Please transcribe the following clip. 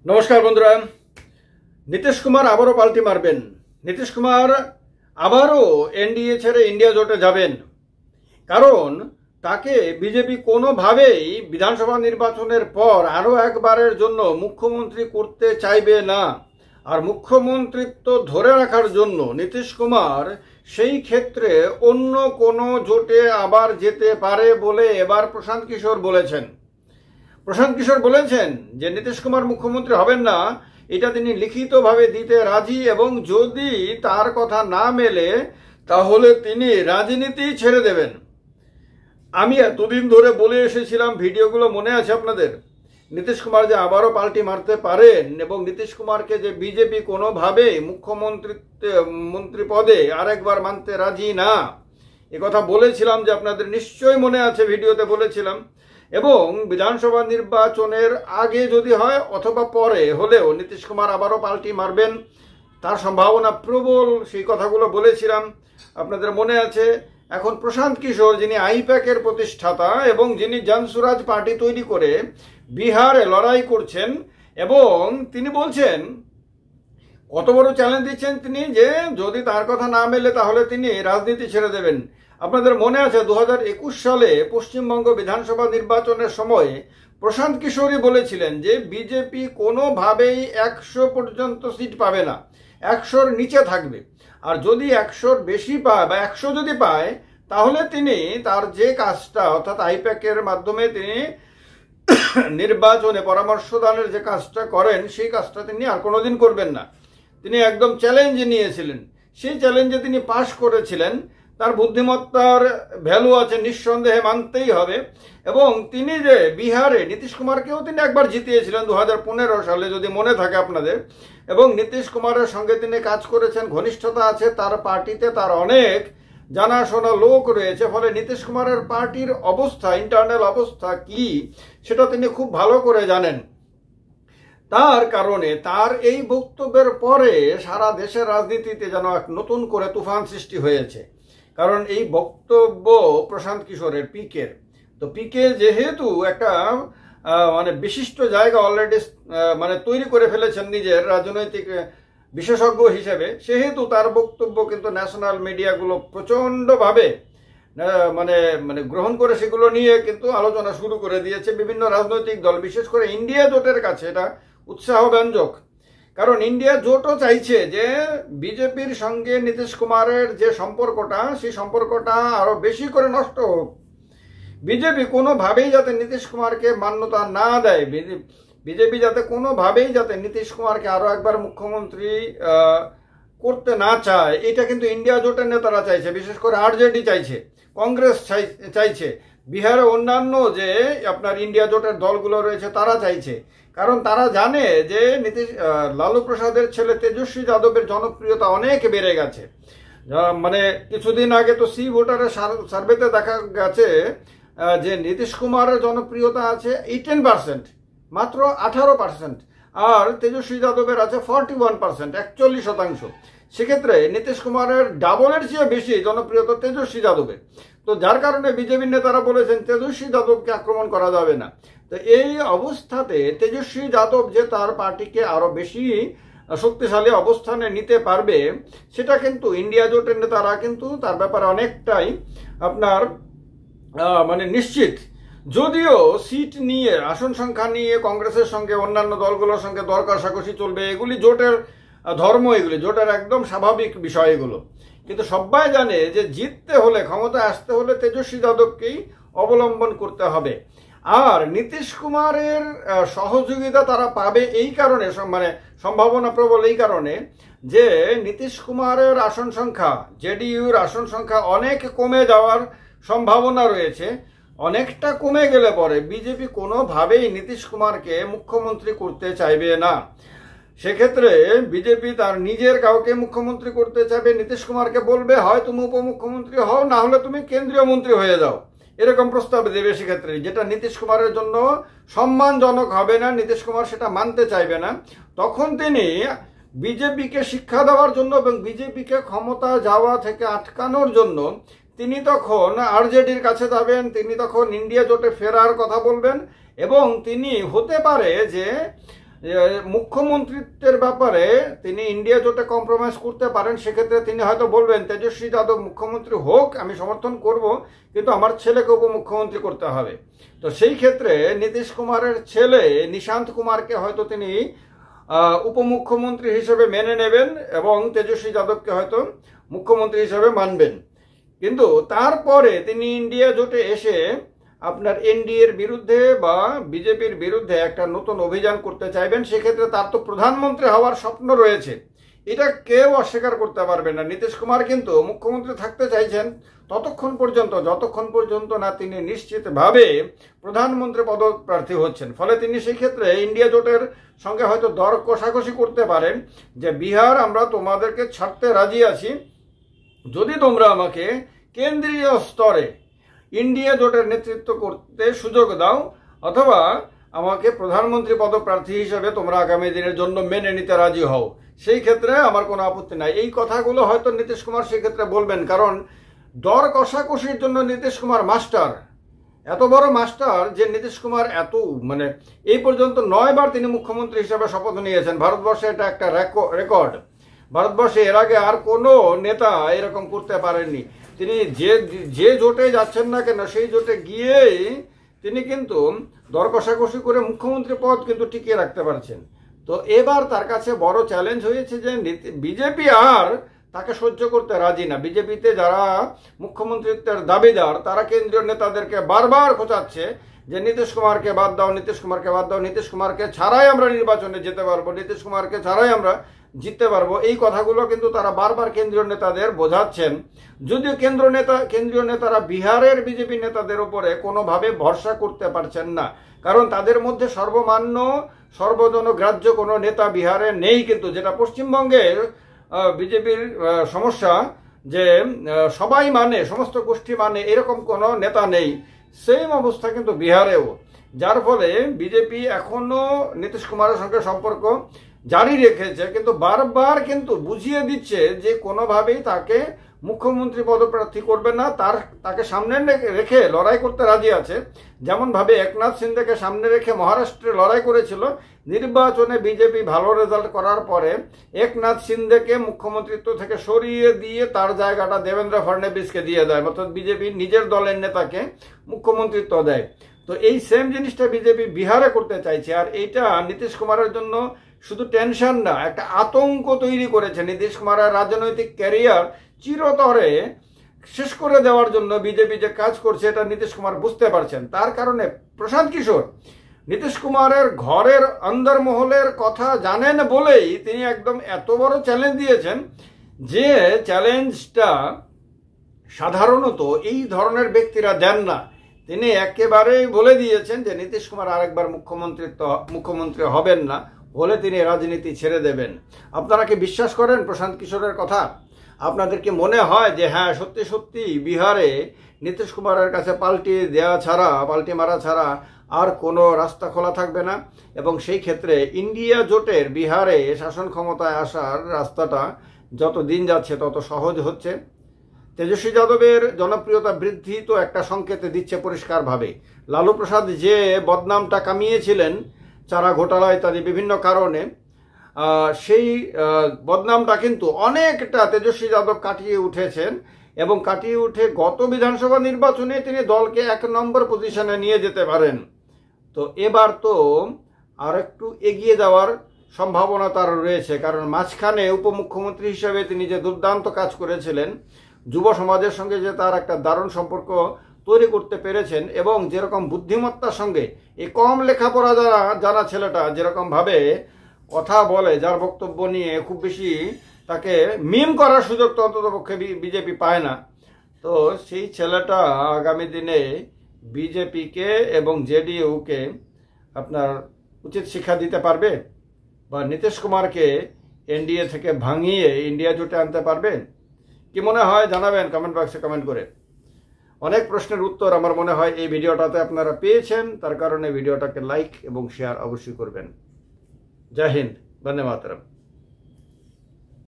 নমস্কার বন্ধুরা। নীতিশ কুমার আবারও পাল্টি মারবেন। নীতিশ কুমার আবারও এনডিএ ছেড়ে ইন্ডিয়া জোটে যাবেন, কারণ তাকে বিজেপি কোনোভাবেই বিধানসভা নির্বাচনের পর আরও একবারের জন্য মুখ্যমন্ত্রী করতে চাইবে না। আর মুখ্যমন্ত্রিত্ব ধরে রাখার জন্য নীতিশ কুমার সেই ক্ষেত্রে অন্য কোনো জোটে আবার যেতে পারে বলে এবার প্রশান্ত কিশোর বলেছেন। প্রশান্ত কিশোর বলেছেন যে নীতিশ কুমার মুখ্যমন্ত্রী হবেন না, এটা তিনি লিখিতভাবে দিতে রাজি, এবং যদি তার কথা না মেলে তাহলে তিনি রাজনীতি ছেড়ে দেবেন। আমি এতদিন ধরে বলে এসেছিলাম, ভিডিওগুলো মনে আছে আপনাদের, নীতিশ কুমার যে আবারও পাল্টি মারতে পারেন এবং নীতিশ কুমারকে যে বিজেপি কোনোভাবেই মন্ত্রী পদে আরেকবার মানতে রাজি না, কথা বলেছিলাম যে আপনাদের নিশ্চয়ই মনে আছে, ভিডিওতে বলেছিলাম। এবং বিধানসভা নির্বাচনের আগে যদি হয় অথবা পরে হলেও নীতিশ কুমার আবারও পাল্টি মারবেন, তার সম্ভাবনা প্রবল, সেই কথাগুলো বলেছিলাম, আপনাদের মনে আছে। এখন প্রশান্ত কিশোর, যিনি আইপ্যাকের প্রতিষ্ঠাতা এবং যিনি জনসুরাজ পার্টি তৈরি করে বিহারে লড়াই করছেন, এবং তিনি বলছেন, কত বড় চ্যালেঞ্জ দিচ্ছেন তিনি, যে যদি তার কথা না মেলে তাহলে তিনি রাজনীতি ছেড়ে দেবেন। আপনাদের মনে আছে 2021 সালে পশ্চিমবঙ্গ বিধানসভা নির্বাচনের সময় প্রশান্ত কিশোরই বলেছিলেন যে বিজেপি কোনোভাবেই 100 পর্যন্ত সিট পাবে না, 100-র নিচে থাকবে। আর যদি 100-র বেশি পায় বা 100 যদি পায়, তাহলে তিনি তার যে কাজটা, অর্থাৎ আইপ্যাকের মাধ্যমে তিনি নির্বাচনে পরামর্শদানের যে কাজটা করেন, সেই কাজটা তিনি আর কোনোদিন করবেন না। তিনি একদম চ্যালেঞ্জ নিয়েছিলেন, সেই চ্যালেঞ্জে তিনি পাশ করেছিলেন। তার বুদ্ধিমত্তার ভ্যালু আছে, নিঃসন্দেহে মানতেই হবে। এবং তিনি যে বিহারে নীতিশ কুমারকেও তিনি একবার জিতিয়েছিলেন 2015 সালে, যদি মনে থাকে আপনাদের। এবং নীতিশ কুমারের সঙ্গে তিনি কাজ করেছেন, ঘনিষ্ঠতা আছে তার পার্টিতে, তার অনেক জানাশোনা লোক রয়েছে। ফলে নীতিশ কুমারের পার্টির অবস্থা, ইন্টারনাল অবস্থা কি, সেটা তিনি খুব ভালো করে জানেন। তার কারণে তার এই বক্তব্যের পরে সারা দেশের রাজনীতিতে যেন এক নতুন করে তুফান সৃষ্টি হয়েছে। কারণ এই বক্তব্য প্রশান্ত কিশোরের, পিকের, তো পিকে যেহেতু একটা বিশিষ্ট জায়গা অলরেডি তৈরি করে ফেলেছেন নিজের রাজনৈতিক বিশেষজ্ঞ হিসেবে, সেহেতু তার বক্তব্য কিন্তু ন্যাশনাল মিডিয়াগুলো প্রচণ্ডভাবে গ্রহণ করে সেগুলো নিয়ে কিন্তু আলোচনা শুরু করে দিয়েছে। বিভিন্ন রাজনৈতিক দল, বিশেষ করে ইন্ডিয়া জোটের কাছে এটা উৎসাহব্যঞ্জক। কারণ ইন্ডিয়া জোটও চাইছে যে বিজেপির সঙ্গে নীতিশ কুমারের যে সম্পর্কটা, সেই সম্পর্কটা আরো বেশি করে নষ্ট হোক। বিজেপি কোনোভাবেই যাতে নীতিশ কুমারকে মান্যতা না দেয়, বিজেপি যাতে কোনোভাবেই যাতে নীতিশ কুমারকে আরো একবার মুখ্যমন্ত্রী করতে না চায়, এটা কিন্তু ইন্ডিয়া জোটের নেতারা চাইছে। বিশেষ করে আরজেডি চাইছে, কংগ্রেস চাইছে, বিহারে অন্যান্য যে আপনার ইন্ডিয়া জোটের দলগুলো রয়েছে তারা চাইছে। কারণ তারা জানে যে লালু প্রসাদের ছেলে তেজস্বী যাদবের জনপ্রিয়তা অনেক বেড়ে গেছে। কিছুদিন আগে তো সি ভোটারের সার্ভেতে দেখা গেছে যে নীতিশ কুমারের জনপ্রিয়তা আছে 18%, মাত্র 18%, আর তেজস্বী যাদবের আছে 41%, 41%। সেক্ষেত্রে নীতিশ কুমারের ডাবলের চেয়ে বেশি জনপ্রিয়তা তেজস্বী যাদবের। তো যার কারণে বিজেপির নেতারা বলেছেন তেজস্বী যাদবকে আক্রমণ করা যাবে না। তো এই অবস্থাতে তেজস্বী যাদব যে তার পার্টিকে আরো বেশি শক্তিশালী অবস্থানে নিতে পারবে, সেটা কিন্তু ইন্ডিয়া জোটের নেতারা কিন্তু তার ব্যাপারে অনেকটাই আপনার নিশ্চিত। যদিও সিট নিয়ে, আসন সংখ্যা নিয়ে কংগ্রেসের সঙ্গে অন্যান্য দলগুলোর সঙ্গে দর কষাকষি চলবে, এগুলি জোটের ধর্ম, এগুলি জোটের একদম স্বাভাবিক বিষয় এগুলো। কিন্তু সবাই জানে যে জিততে হলে, ক্ষমতায় আসতে হলে তেজস্বী যাদবকেই অবলম্বন করতে হবে। আর নীতিশ কুমারের সহযোগিতা তারা পাবে এই কারণে, সম্ভাবনা প্রবল এই কারণে যে নীতিশ কুমারের আসন সংখ্যা, জেডিইউর আসন সংখ্যা অনেক কমে যাওয়ার সম্ভাবনা রয়েছে। অনেকটা কমে গেলে পরে বিজেপি কোনোভাবেই নীতিশ কুমারকে মুখ্যমন্ত্রী করতে চাইবে না। সেক্ষেত্রে বিজেপি তার নিজের কাউকে মুখ্যমন্ত্রী করতে চাইবে, নীতিশ কুমারকে বলবে হয় তুমি উপমুখ্যমন্ত্রী হও, না হলে তুমি কেন্দ্রীয় মন্ত্রী হয়ে যাও, এরকম প্রস্তাব দেবে। সেক্ষেত্রে যেটা নীতিশ কুমারের জন্য সম্মানজনক হবে না, নীতিশ কুমার সেটা মানতে চাইবে না। তখন তিনি বিজেপিকে শিক্ষা দেওয়ার জন্য এবং বিজেপিকে ক্ষমতা যাওয়া থেকে আটকানোর জন্য তিনি তখন আরজেডির কাছে যাবেন, তিনি তখন ইন্ডিয়া জোটে ফেরার কথা বলবেন, এবং তিনি হতে পারে যে মুখ্যমন্ত্রিত্বের ব্যাপারে তিনি ইন্ডিয়া জোটে কম্প্রোমাইজ করতে পারেন, সেক্ষেত্রে তিনি হয়তো বলবেন তেজস্বী যাদব মুখ্যমন্ত্রী হোক, আমি সমর্থন করব, কিন্তু আমার ছেলেকে উপমুখ্যমন্ত্রী করতে হবে। তো সেই ক্ষেত্রে নীতিশ কুমারের ছেলে নিশান্ত কুমারকে হয়তো তিনি উপমুখ্যমন্ত্রী হিসেবে মেনে নেবেন এবং তেজস্বী যাদবকে হয়তো মুখ্যমন্ত্রী হিসেবে মানবেন। কিন্তু তারপরে তিনি ইন্ডিয়া জোটে এসে আপনার এনডিএর বিরুদ্ধে বা বিজেপির বিরুদ্ধে একটা নতুন অভিযান করতে চাইবেন। সেক্ষেত্রে তার তো প্রধানমন্ত্রী হওয়ার স্বপ্ন রয়েছে, এটা কেউ অস্বীকার করতে পারবে না। নীতিশ কুমার কিন্তু মুখ্যমন্ত্রী থাকতে চাইছেন ততক্ষণ পর্যন্ত যতক্ষণ পর্যন্ত না তিনি নিশ্চিতভাবে প্রধানমন্ত্রী পদপ্রার্থী হচ্ছেন। ফলে তিনি সেই ক্ষেত্রে ইন্ডিয়া জোটের সঙ্গে হয়তো দর কষাকষি করতে পারেন যে বিহার আমরা তোমাদেরকে ছাড়তে রাজি আছি যদি তোমরা আমাকে কেন্দ্রীয় স্তরে ইন্ডিয়া জোটের নেতৃত্ব করতে সুযোগ দাও, অথবা আমাকে প্রধানমন্ত্রী পদপ্রার্থী হিসেবে তোমরা আগামী দিনের জন্য মেনে নিতে রাজি হও, সেই ক্ষেত্রে আমার কোনো আপত্তি নাই। এই কথাগুলো হয়তো নীতিশ কুমার সেই ক্ষেত্রে বলবেন, কারণ দর কষাকষির জন্য নীতিশ কুমার মাস্টার, এত বড় মাস্টার যে নীতিশ কুমার এই পর্যন্ত 9 বার তিনি মুখ্যমন্ত্রী হিসেবে শপথ নিয়েছেন। ভারতবর্ষে এটা একটা রেকর্ড। ভারতবর্ষে এর আগে আর কোনো নেতা এরকম করতে পারেননি। তিনি যে জোটে যাচ্ছেন না কেন সেই জোটে গিয়েই তিনি কিন্তু দর কষাকষি করে মুখ্যমন্ত্রী পদ কিন্তু টিকিয়ে রাখতে পারছেন। তো এবার তার কাছে বড় চ্যালেঞ্জ হয়েছে যে বিজেপি আর তাকে সহ্য করতে রাজি না। বিজেপিতে যারা মুখ্যমন্ত্রিত্বের দাবিদার তারা কেন্দ্রীয় নেতাদেরকে বারবার খোঁচাচ্ছে যে নীতিশ কুমারকে বাদ দাও, নীতিশ কুমারকে বাদ দাও, নীতিশ কুমারকে ছাড়াই আমরা নির্বাচনে যেতে পারবো, নীতিশ কুমারকে ছাড়াই আমরা জিততে পারবো। এই কথাগুলো কিন্তু তারা বারবার কেন্দ্রীয় নেতাদের বোঝাচ্ছেন। যদিও কেন্দ্রীয় নেতারা বিহারের বিজেপি নেতাদের উপরে কোনোভাবে ভরসা করতে পারছেন না, কারণ তাদের মধ্যে সর্বমান্য সর্বজনগ্রাহ্য কোনো নেতা বিহারে নেই। কিন্তু যেটা পশ্চিমবঙ্গের বিজেপির সমস্যা যে সবাই মানে, সমস্ত গোষ্ঠী মানে, এরকম কোনো নেতা নেই, সেম অবস্থা কিন্তু বিহারেও। যার ফলে বিজেপি এখনো নীতিশ কুমারের সঙ্গে সম্পর্ক জারি রেখেছে, কিন্তু বারবার কিন্তু বুঝিয়ে দিচ্ছে যে কোনোভাবেই তাকে মুখ্যমন্ত্রী পদপ্রার্থী করবে না, তাকে সামনে রেখে লড়াই করতে রাজি আছে। যেমনভাবে একনাথ সিন্দেকে সামনে রেখে মহারাষ্ট্রে লড়াই করেছিল, নির্বাচনে বিজেপি ভালো রেজাল্ট করার পরে একনাথ সিন্দেকে মুখ্যমন্ত্রিত্ব থেকে সরিয়ে দিয়ে তার জায়গাটা দেবেন্দ্র ফডনবিসকে দিয়ে দেয়, অর্থাৎ বিজেপি নিজের দলের নেতাকে মুখ্যমন্ত্রিত্ব দেয়। তো এই সেম জিনিসটা বিজেপি বিহারে করতে চাইছে, আর এইটা নীতিশ কুমারের জন্য শুধু টেনশন না, একটা আতঙ্ক তৈরি করেছে। নীতিশ কুমারের রাজনৈতিক ক্যারিয়ার চিরতরে শেষ করে দেওয়ার জন্য বিজেপি যে কাজ করছে এটা নীতিশ কুমার বুঝতে পারছেন। তার কারণে প্রশান্ত কিশোর নীতিশ কুমারের ঘরের অন্দরমহলের কথা জানেন বলেই তিনি একদম এত বড় চ্যালেঞ্জ দিয়েছেন, যে চ্যালেঞ্জটা সাধারণত এই ধরনের ব্যক্তিরা দেন না। তিনি একেবারেই বলে দিয়েছেন যে নীতিশ কুমার আরেকবার মুখ্যমন্ত্রী হবেন না, হলে তিনি রাজনীতি ছেড়ে দেবেন। আপনারা কি বিশ্বাস করেন প্রশান্ত কিশোরের কথা? আপনাদের কি মনে হয় যে হ্যাঁ সত্যি সত্যি বিহারে নীতিশ কুমারের কাছে পাল্টি মারা ছাড়া আর কোনো রাস্তা খোলা থাকবে না? এবং সেই ক্ষেত্রে ইন্ডিয়া জোটের বিহারে শাসন ক্ষমতায় আসার রাস্তাটা যত দিন যাচ্ছে তত সহজ হচ্ছে। তেজস্বী যাদবের জনপ্রিয়তা বৃদ্ধি তো একটা সংকেত দিচ্ছে পরিষ্কারভাবে। লালু প্রসাদ যে বদনামটা কামিয়েছিলেন চারা ঘোটালা ইত্যাদি বিভিন্ন কারণে, সেই বদনামটা কিন্তু অনেকটা তেজস্বী যাদব কাটিয়ে উঠেছেন, এবং কাটিয়ে উঠে গত বিধানসভা নির্বাচনে তিনি দলকে 1 নম্বর পজিশনে নিয়ে যেতে পারেন। তো এবার তো আর একটু এগিয়ে যাওয়ার সম্ভাবনা তার রয়েছে, কারণ মাঝখানে উপমুখ্যমন্ত্রী হিসেবে তিনি যে দুর্দান্ত কাজ করেছিলেন, যুব সমাজের সঙ্গে যে তার একটা দারুণ সম্পর্ক তৈরি করতে পেরেছেন, এবং যেরকম বুদ্ধিমত্তার সঙ্গে এই কম লেখাপড়া জানা ছেলেটা যেরকমভাবে কথা বলে, যার বক্তব্য নিয়ে খুব বেশি তাকে মিম করার সুযোগ তো অন্ততপক্ষে বিজেপি পায় না। তো সেই ছেলেটা আগামী দিনে বিজেপিকে এবং জেডিইউকে আপনার উচিত শিক্ষা দিতে পারবে, বা নীতিশ কুমারকে এনডিএ থেকে ভাঙিয়ে ইন্ডিয়া জোটে আনতে পারবে? কি মনে হয় জানাবেন কমেন্ট বক্সে কমেন্ট করে। অনেক প্রশ্নের উত্তর আমার মনে হয় এই ভিডিওটাতে আপনারা পেয়েছেন, তার কারণে ভিডিওটাকে লাইক এবং শেয়ার অবশ্যই করবেন। জয় হিন্দ, বন্দে মাতরম।